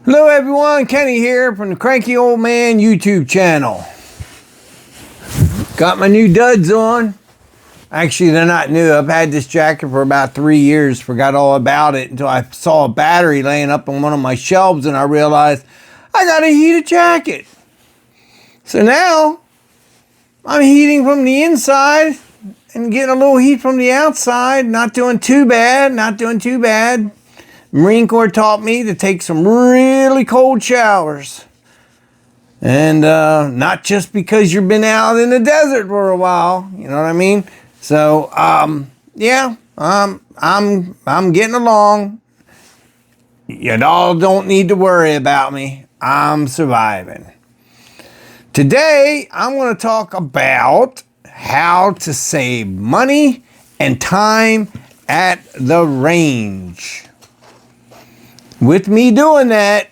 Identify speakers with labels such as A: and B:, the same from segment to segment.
A: Hello everyone, Kenny here from the Cranky Old Man YouTube channel. Got my new duds on. Actually, they're not new. I've had this jacket for about 3 years. Forgot all about it until I saw a battery laying up on one of my shelves and I realized I gotta heat a jacket. So now I'm heating from the inside and getting a little heat from the outside. Not doing too bad, not doing too bad. Marine Corps taught me to take some really cold showers. And not just because you've been out in the desert for a while, you know what I mean? So, yeah, I'm getting along. You all don't need to worry about me. I'm surviving. Today, I'm going to talk about how to save money and time at the range. With me doing that,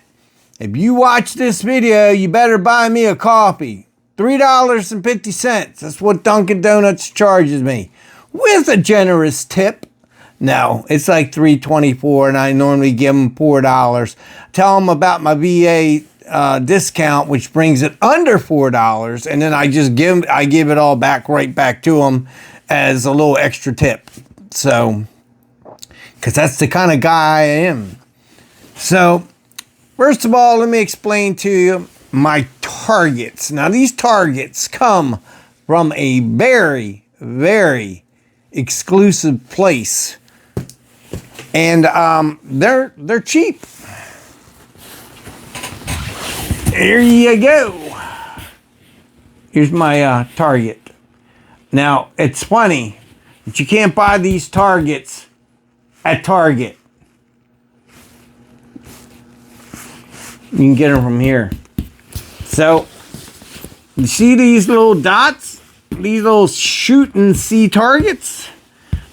A: if you watch this video, you better buy me a coffee. $3.50. That's what Dunkin' Donuts charges me. With a generous tip. No, it's like $3.24 and I normally give them $4. Tell them about my VA discount, which brings it under $4, and then I give it all right back to them as a little extra tip. So, because that's the kind of guy I am. So, first of all, let me explain to you my targets. Now, these targets come from a very, very exclusive place. And they're cheap. Here you go. Here's my Target. Now, it's funny that you can't buy these Targets at Target. You can get them from here. So, you see these little dots? These little shoot and see targets?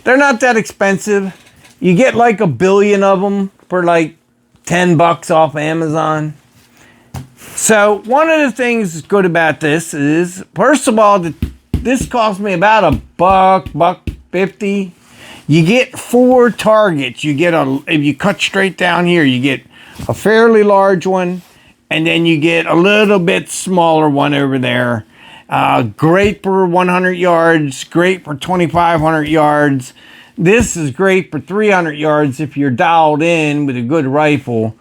A: They're not that expensive. You get like 1 billion of them for like $10 off Amazon. So, one of the things that's good about this is, first of all, this cost me about $1.50. You get 4 targets. You get if you cut straight down here, you get a fairly large one, and then you get a little bit smaller one over there. Great for 100 yards, great for 2,500 yards. This is great for 300 yards if you're dialed in with a good rifle,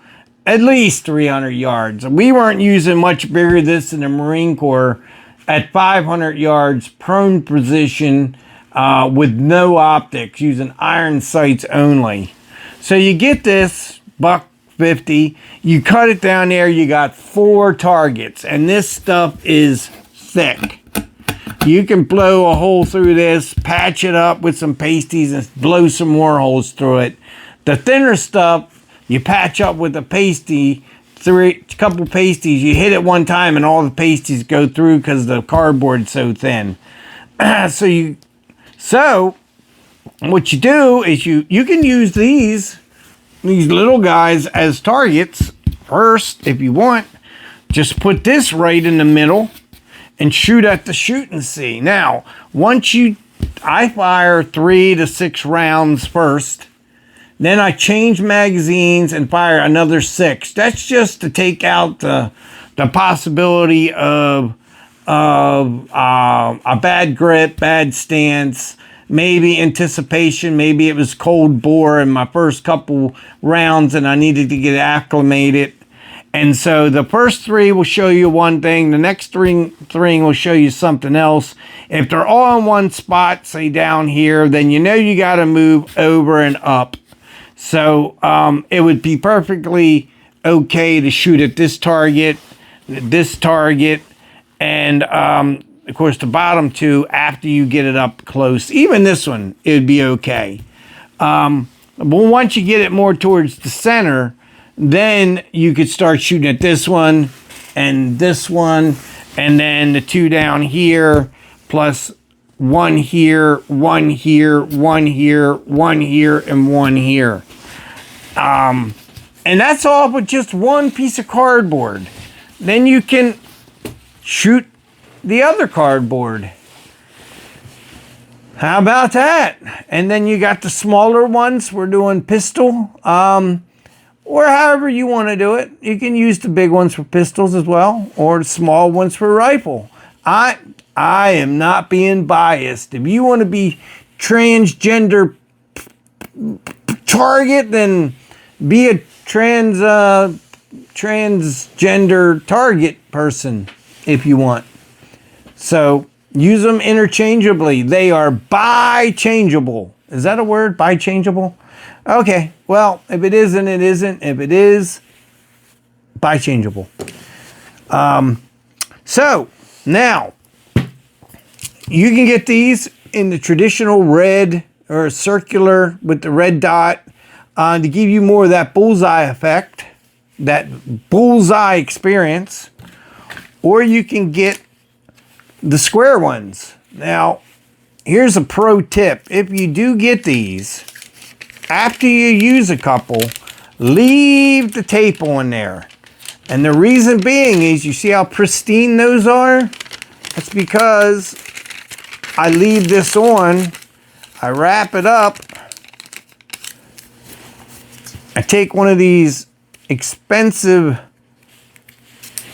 A: at least 300 yards. We weren't using much bigger than this in the Marine Corps at 500 yards, prone position, with no optics, using iron sights only. So you get this $1.50, you cut it down there, you got 4 targets, and this stuff is thick. You can blow a hole through this, patch it up with some pasties, and blow some more holes through it. The thinner stuff, you patch up with a pasty, a couple pasties, you hit it one time and all the pasties go through because the cardboard's so thin. So what you do is you can use these little guys as targets first if you want. Just put this right in the middle and shoot at the shoot and see. Now, I fire 3 to 6 rounds first. Then I change magazines and fire another 6. That's just to take out the possibility of a bad grip, bad stance, maybe anticipation, maybe it was cold bore in my first couple rounds and I needed to get acclimated. And so the first 3 will show you one thing, the next 3 will show you something else. If they're all in one spot, say down here, then you know you got to move over and up. So it would be perfectly okay to shoot at this target, and of course the bottom 2 after you get it up close. Even this one, it would be okay. But once you get it more towards the center, then you could start shooting at this one, and then the 2 down here, plus 1 here, 1 here, 1 here, 1 here, and 1 here. And that's all with just one piece of cardboard. Then you can shoot the other cardboard. How about that? And then you got the smaller ones. We're doing pistol. or however you want to do it. You can use the big ones for pistols as well, or the small ones for rifle. I am not being biased. If you want to be transgender target, then be a transgender target person if you want. So use them interchangeably. They are bi-changeable. Is that a word? Bi-changeable? Okay, well, if it isn't, it isn't. If it is, bi-changeable. So now you can get these in the traditional red or circular with the red dot to give you more of that bullseye effect, that bullseye experience, or you can get the square ones. Now, here's a pro tip. If you do get these, after you use a couple, leave the tape on there. And the reason being is, you see how pristine those are? That's because I leave this on, I wrap it up, I take one of these expensive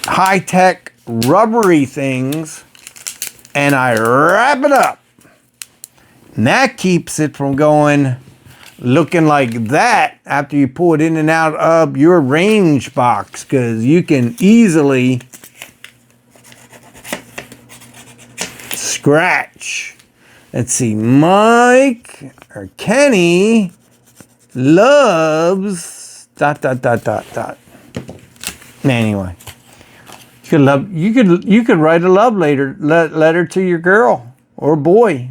A: high-tech rubbery things and I wrap it up. And that keeps it from going looking like that after you pull it in and out of your range box, because you can easily scratch. Let's see, Mike or Kenny loves ... Anyway, you could write a love letter to your girl or boy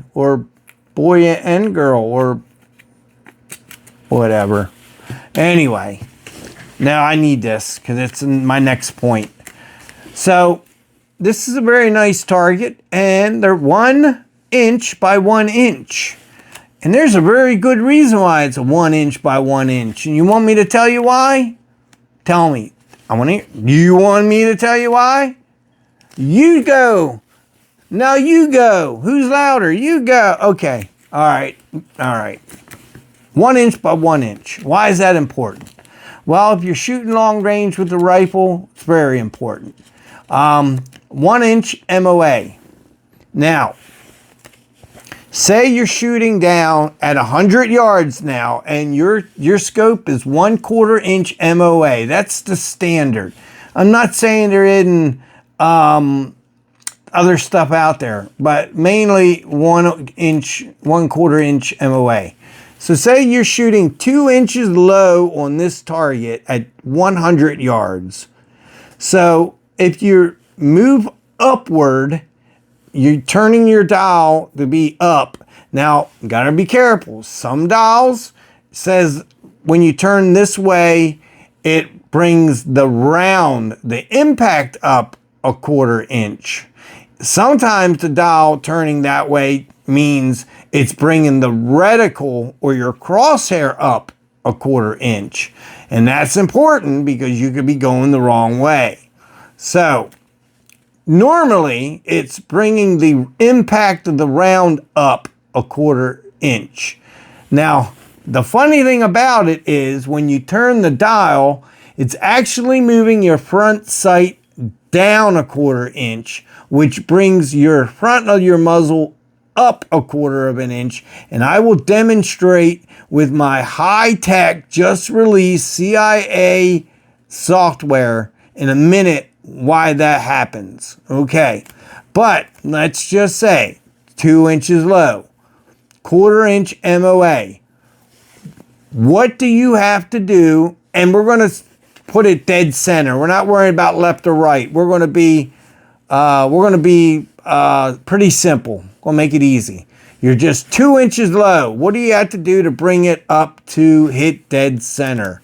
A: and girl or whatever. Anyway, now I need this because it's in my next point. So this is a very nice target, and they're 1 inch by 1 inch. And there's a very good reason why it's a 1 inch by 1 inch. And you want me to tell you why? Tell me. I want to hear. Do you want me to tell you why? You go. No, you go. Who's louder? You go. Okay. All right. 1 inch by 1 inch. Why is that important? Well, if you're shooting long range with a rifle, it's very important. 1 inch MOA. Now, say you're shooting down at 100 yards now, and your scope is 1/4 inch MOA. That's the standard. I'm not saying there isn't other stuff out there, but mainly 1/4 inch MOA. So say you're shooting 2 inches low on this target at 100 yards. So if you move upward, you're turning your dial to be up. Now, you gotta be careful. Some dials says when you turn this way, it brings the impact up 1/4 inch. Sometimes the dial turning that way means it's bringing the reticle or your crosshair up 1/4 inch. And that's important because you could be going the wrong way. So, normally, it's bringing the impact of the round up 1/4 inch. Now, the funny thing about it is when you turn the dial, it's actually moving your front sight down 1/4 inch, which brings your front of your muzzle up 1/4 inch. And I will demonstrate with my high-tech, just released CIA software in a minute why that happens. Okay, but let's just say 2 inches low, 1/4 inch MOA. What do you have to do? And we're going to put it dead center. We're not worrying about left or right. We're going to be pretty simple. We'll make it easy. You're just 2 inches low. What do you have to do to bring it up to hit dead center?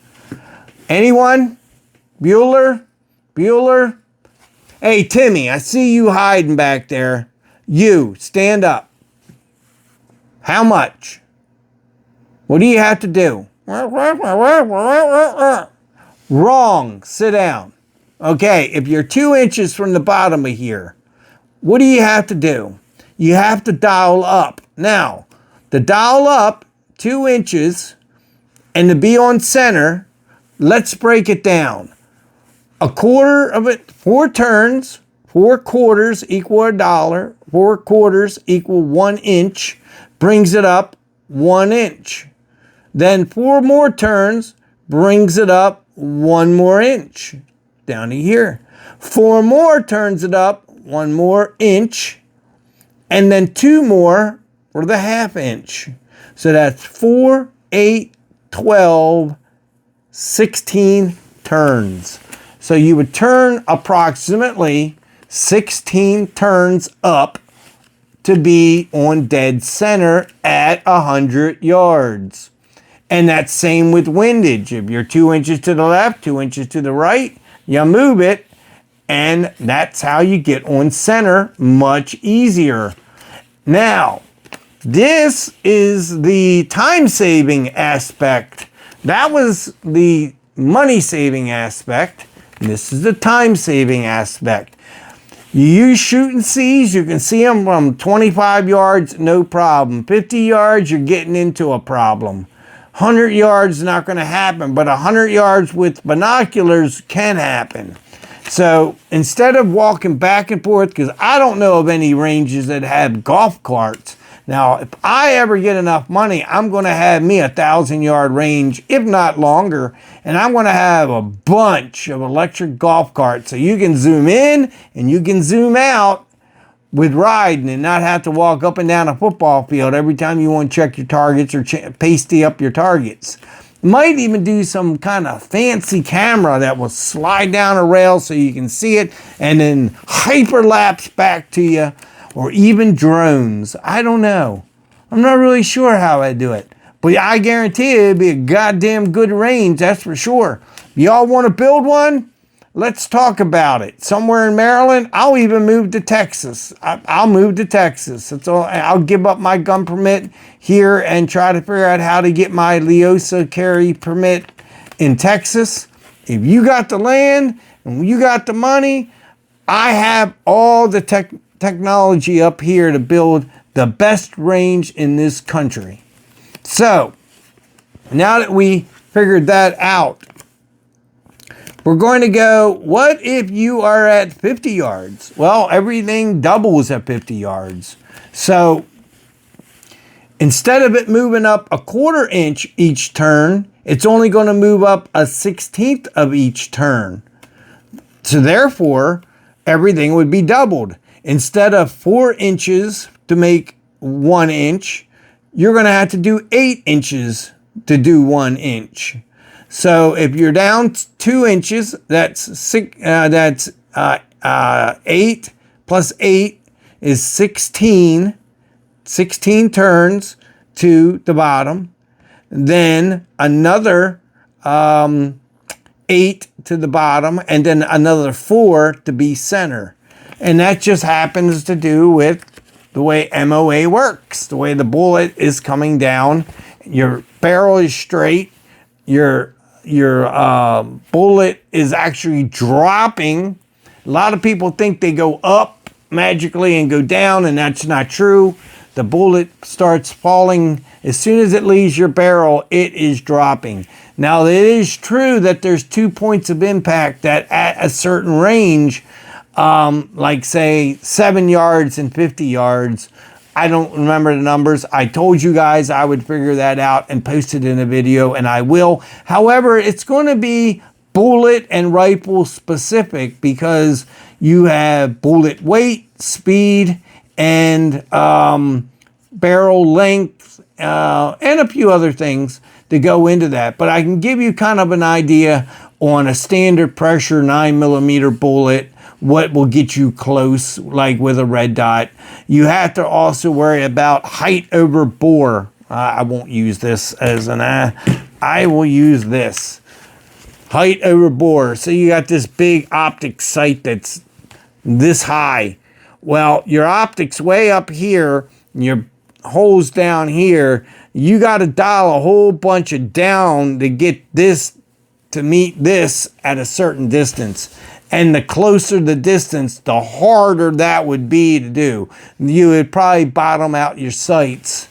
A: Anyone? Bueller? Hey, Timmy, I see you hiding back there. You, stand up. How much? What do you have to do? Wrong. Sit down. Okay, if you're 2 inches from the bottom of here, what do you have to do? You have to dial up. Now, to dial up 2 inches and to be on center, let's break it down. A quarter of it, 4 turns, 4 quarters equal $1. 4 quarters equal 1 inch, brings it up 1 inch. Then 4 more turns brings it up 1 more inch down to here. 4 more turns it up 1 more inch, and then 2 more for the 1/2 inch. So that's 4, 8, 12, 16 turns. So you would turn approximately 16 turns up to be on dead center at 100 yards. And that's same with windage. If you're 2 inches to the left, 2 inches to the right, you move it, and that's how you get on center much easier. Now, this is the time-saving aspect. That was the money-saving aspect. This is the time-saving aspect. You use shooting C's, you can see them from 25 yards, no problem. 50 yards, you're getting into a problem. 100 yards is not going to happen, but 100 yards with binoculars can happen. So instead of walking back and forth, because I don't know of any ranges that have golf carts. Now, if I ever get enough money, I'm going to have me a 1,000-yard range, if not longer, and I'm going to have a bunch of electric golf carts so you can zoom in and you can zoom out with riding and not have to walk up and down a football field every time you want to check your targets or pasty up your targets. Might even do some kind of fancy camera that will slide down a rail so you can see it and then hyperlapse back to you, or even drones. I don't know. I'm not really sure how I do it, but I guarantee you it'd be a goddamn good range, that's for sure. Y'all want to build one? Let's talk about it. Somewhere in Maryland, I'll even move to Texas. I'll move to Texas. That's all. I'll give up my gun permit here and try to figure out how to get my Leosa carry permit in Texas. If you got the land and you got the money, I have all the technology up here to build the best range in this country. So, now that we figured that out, we're going to go, what if you are at 50 yards? Well, everything doubles at 50 yards. So instead of it moving up 1/4 inch each turn, it's only going to move up 1/16 of each turn. So therefore, everything would be doubled. Instead of 4 inches to make 1 inch, you're going to have to do 8 inches to do 1 inch. So if you're down 2 inches, that's 8 plus 8 is 16. 16 turns to the bottom. Then another 8 to the bottom, and then another 4 to be center. And that just happens to do with the way MOA works, the way the bullet is coming down. Your barrel is straight. Your bullet is actually dropping. A lot of people think they go up magically and go down, and that's not true. The bullet starts falling as soon as it leaves your barrel. It is dropping. Now, it is true that there's 2 points of impact that at a certain range, like say 7 yards and 50 yards. I don't remember the numbers. I told you guys I would figure that out and post it in a video, and I will. However, it's going to be bullet and rifle specific because you have bullet weight, speed, and barrel length, and a few other things to go into that. But I can give you kind of an idea on a standard pressure 9mm bullet, what will get you close, like with a red dot. You have to also worry about height over bore. I won't use this as an I will use this. Height over bore. So you got this big optic sight that's this high. Well, your optic's way up here, your hole's down here. You got to dial a whole bunch of down to get this to meet this at a certain distance. And the closer the distance, the harder that would be to do. You would probably bottom out your sights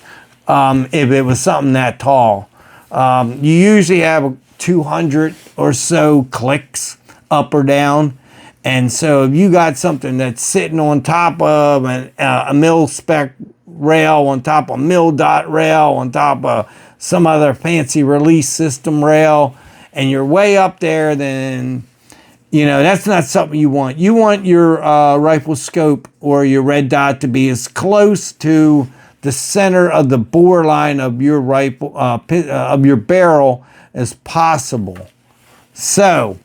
A: if it was something that tall. You usually have 200 or so clicks up or down. And so if you got something that's sitting on top of a mil-spec rail, on top of mil-dot rail, on top of some other fancy release system rail, and you're way up there, then, you know, that's not something you want. You want your rifle scope or your red dot to be as close to the center of the bore line of your rifle, of your barrel as possible. So,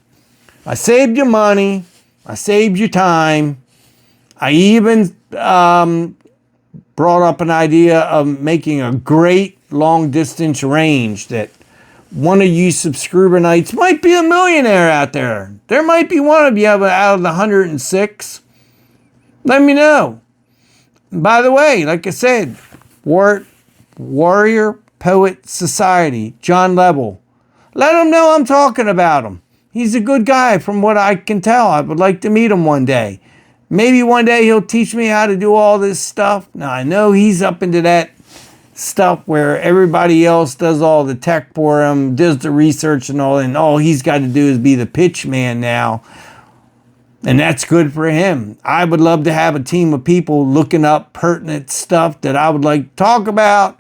A: I saved you money. I saved you time. I even brought up an idea of making a great long distance range that one of you subscriber knights might be a millionaire out there. There might be one of you out of the 106. Let me know. By the way, like I said, Warrior Poet Society, John Lebel. Let him know I'm talking about him. He's a good guy from what I can tell. I would like to meet him one day. Maybe one day he'll teach me how to do all this stuff. Now, I know he's up into that stuff where everybody else does all the tech for him, does the research and all he's got to do is be the pitch man now. And that's good for him. I would love to have a team of people looking up pertinent stuff that I would like to talk about.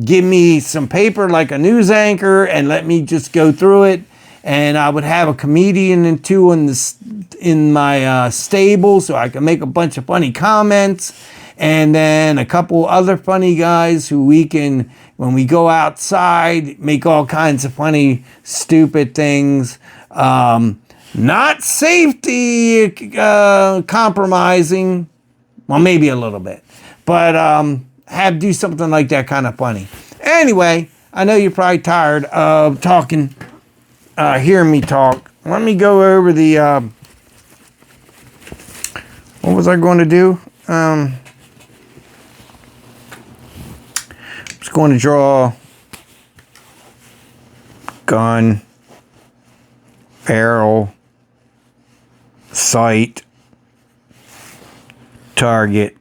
A: Give me some paper like a news anchor and let me just go through it. And I would have a comedian and two in my stable so I can make a bunch of funny comments. And then a couple other funny guys who we can, when we go outside, make all kinds of funny, stupid things. Not safety compromising. Well, maybe a little bit. But do something like that kind of funny. Anyway, I know you're probably tired of talking. Hear me talk. Let me go over the, what was I going to do? I was going to draw gun, barrel, sight, target.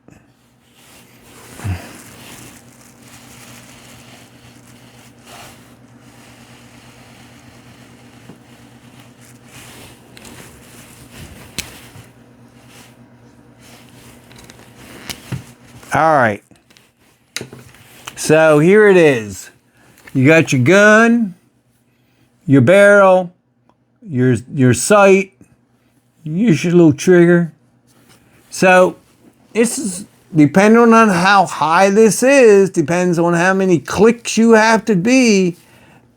A: All right, so here it is. You got your gun, your barrel, your sight, use your little trigger. So this is, depending on how high this is, depends on how many clicks you have to be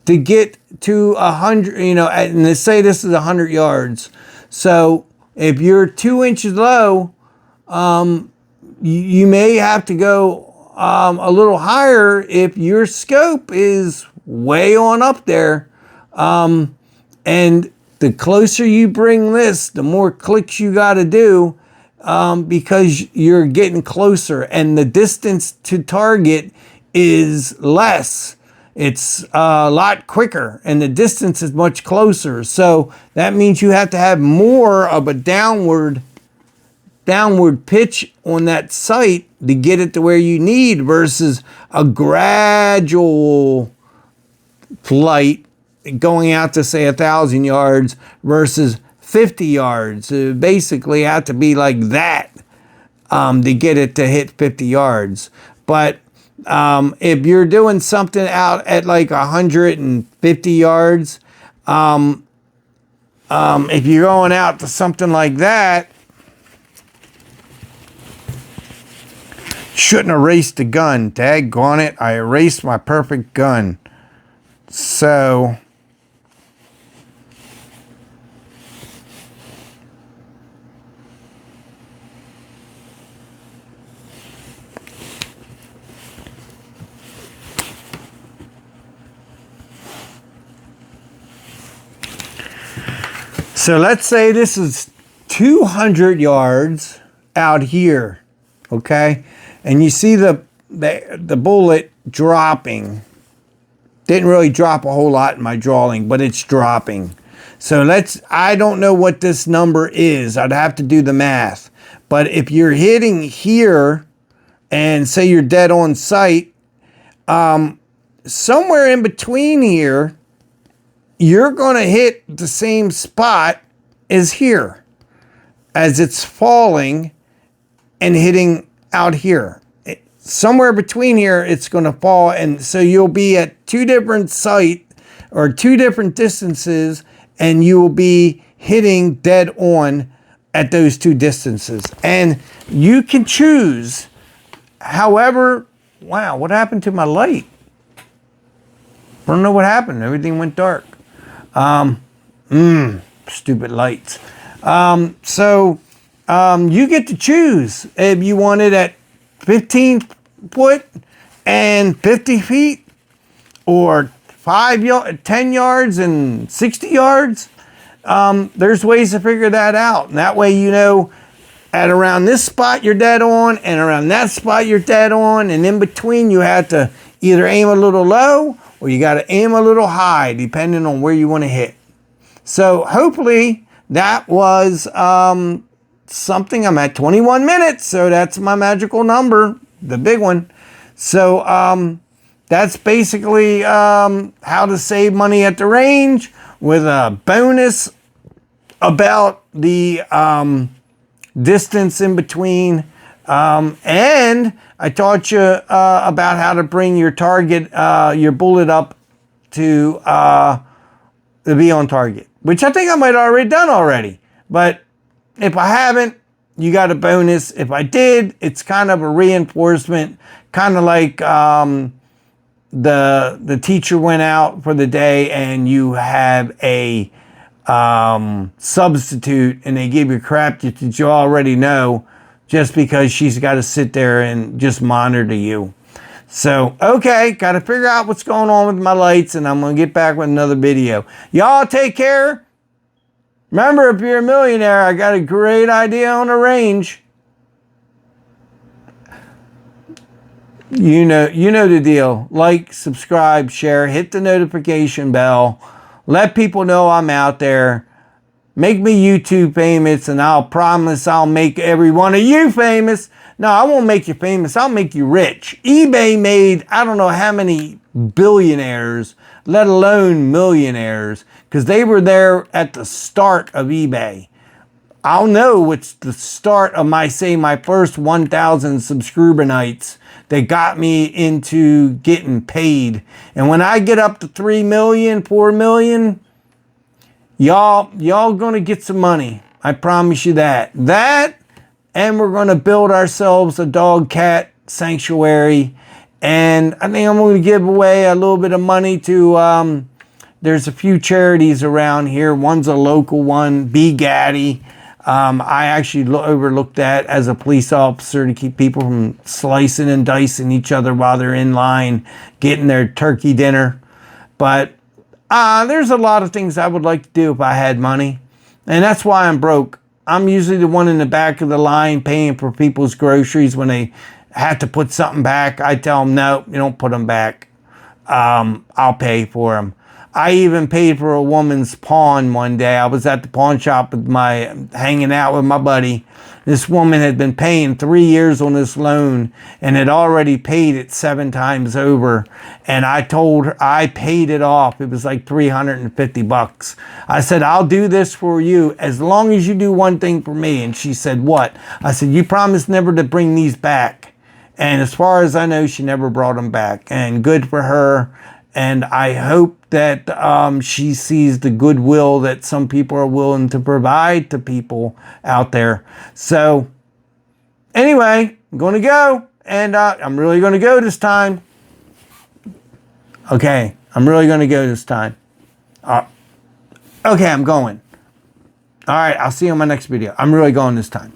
A: to get to 100, you know, and let's say this is 100 yards. So if you're 2 inches low, you may have to go a little higher if your scope is way on up there. And the closer you bring this, the more clicks you got to do because you're getting closer and the distance to target is less. It's a lot quicker and the distance is much closer. So that means you have to have more of a downward pitch on that sight to get it to where you need versus a gradual flight going out to say 1,000 yards versus 50 yards. So basically have to be like that to get it to hit 50 yards. But if you're doing something out at like 150 yards, if you're going out to something like that, shouldn't erase the gun. Daggone it, I erased my perfect gun. So let's say this is 200 yards out here, okay? And you see the bullet dropping. Didn't really drop a whole lot in my drawing, but it's dropping. So I don't know what this number is. I'd have to do the math. But if you're hitting here and say you're dead on sight, somewhere in between here, you're going to hit the same spot as here, as it's falling and hitting out here. Somewhere between here, it's going to fall. And so you'll be at two different sites or two different distances, and you will be hitting dead on at those two distances. And you can choose however, wow, what happened to my light? I don't know what happened. Everything went dark. Stupid lights. So you get to choose if you want it at 15 foot and 50 feet, or 10 yards and 60 yards. There's ways to figure that out. And that way, you know, at around this spot you're dead on, and around that spot you're dead on, and in between you have to either aim a little low or you got to aim a little high, depending on where you want to hit. So hopefully that was something. I'm at 21 minutes, so that's my magical number, the big one. So that's basically how to save money at the range, with a bonus about the distance in between. And I taught you about how to bring your target, your bullet up to be on target, which I think I might have already done already. But if I haven't, you got a bonus. If I did, it's kind of a reinforcement, kind of like the teacher went out for the day and you have a substitute and they give you crap that you already know, just because she's got to sit there and just monitor you. So, okay, got to figure out what's going on with my lights, and I'm going to get back with another video. Y'all take care. Remember, if you're a millionaire, I got a great idea on the range. You know the deal. Like, subscribe, share, hit the notification bell. Let people know I'm out there. Make me YouTube famous, and I'll promise I'll make every one of you famous. No, I won't make you famous. I'll make you rich. eBay made, I don't know how many billionaires, let alone millionaires, because they were there at the start of eBay. I'll know it's the start of my first 1,000 subscriber nights that got me into getting paid. And when I get up to 3 million, 4 million, y'all gonna get some money. I promise you that. And we're gonna build ourselves a dog cat sanctuary. And I think I'm gonna give away a little bit of money to, there's a few charities around here. One's a local one, Be Gaddy. I actually overlooked that as a police officer, to keep people from slicing and dicing each other while they're in line getting their turkey dinner. But there's a lot of things I would like to do if I had money. And that's why I'm broke. I'm usually the one in the back of the line paying for people's groceries when they have to put something back. I tell them, no, you don't put them back. I'll pay for them. I even paid for a woman's pawn one day. I was at the pawn shop hanging out with my buddy. This woman had been paying 3 years on this loan and had already paid it 7 times over. And I told her I paid it off. It was like $350. I said, I'll do this for you as long as you do one thing for me. And she said, what? I said, you promised never to bring these back. And as far as I know, she never brought them back. And good for her. And I hope that she sees the goodwill that some people are willing to provide to people out there. So anyway, I'm going to go. And I'm really going to go this time. Okay, I'm really going to go this time. Okay, I'm going. All right, I'll see you on my next video. I'm really going this time.